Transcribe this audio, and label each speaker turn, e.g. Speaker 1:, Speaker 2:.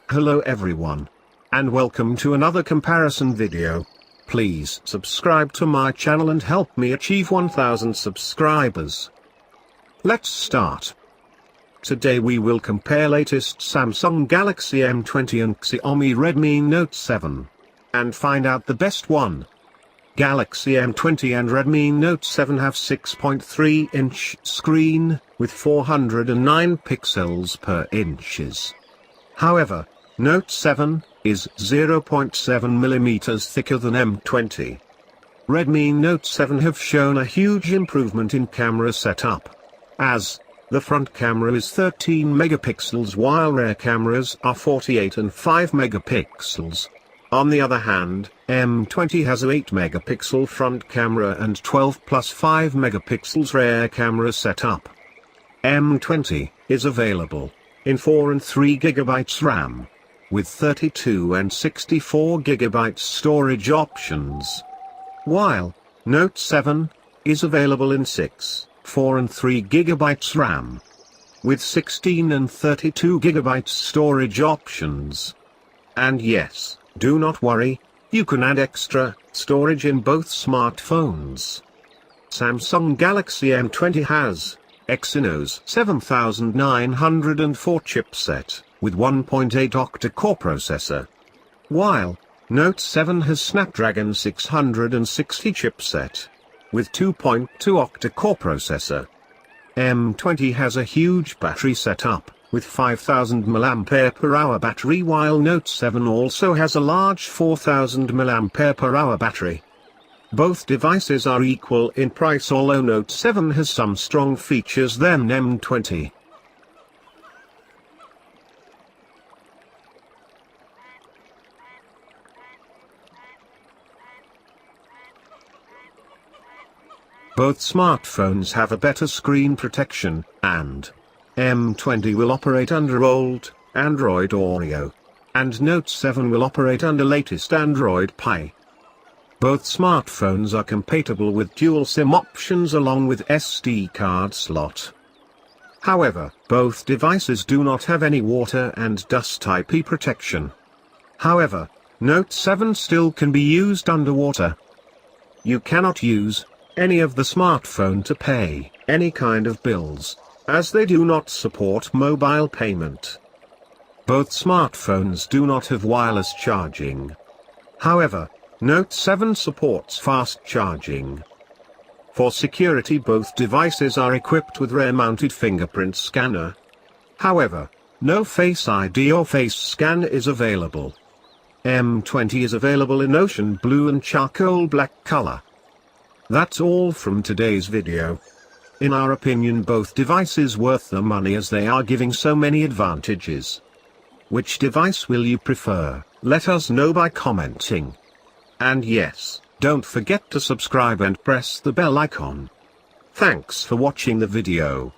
Speaker 1: Hello everyone. And welcome to another comparison video. Please subscribe to my channel and help me achieve 1000 subscribers. Let's start. Today we will compare latest Samsung Galaxy M20 and Xiaomi Redmi Note 7. And find out the best one. Galaxy M20 and Redmi Note 7 have 6.3-inch screen, with 409 pixels per inches. However, Note 7 is 0.7mm thicker than M20. Redmi Note 7 have shown a huge improvement in camera setup. As the front camera is 13 megapixels while rear cameras are 48 and 5 megapixels. On the other hand, M20 has an 8 megapixel front camera and 12 plus 5 megapixels rear camera setup. M20 is available in 4 and 3 GB RAM, with 32 and 64 GB storage options. While Note 7 is available in 6, 4 and 3 GB RAM, with 16 and 32 GB storage options. And yes, do not worry, you can add extra storage in both smartphones. Samsung Galaxy M20 has Exynos 7904 chipset, with 1.8 Octa Core Processor. While Note 7 has Snapdragon 660 chipset, with 2.2 Octa Core Processor. M20 has a huge battery setup, with 5000 mAh battery, while Note 7 also has a large 4000 mAh battery. Both devices are equal in price, although Note 7 has some strong features than M20. Both smartphones have a better screen protection, and M20 will operate under old Android Oreo, and Note 7 will operate under latest Android Pie. Both smartphones are compatible with dual SIM options along with SD card slot. However, both devices do not have any water and dust IP protection. However, Note 7 still can be used underwater. You cannot use any of the smartphone to pay any kind of bills, as they do not support mobile payment. Both smartphones do not have wireless charging. However, Note 7 supports fast charging. For security, both devices are equipped with rear-mounted fingerprint scanner. However, no Face ID or face scan is available. M20 is available in ocean blue and charcoal black color. That's all from today's video. In our opinion, both devices worth the money as they are giving so many advantages. Which device will you prefer? Let us know by commenting. And yes, don't forget to subscribe and press the bell icon. Thanks for watching the video.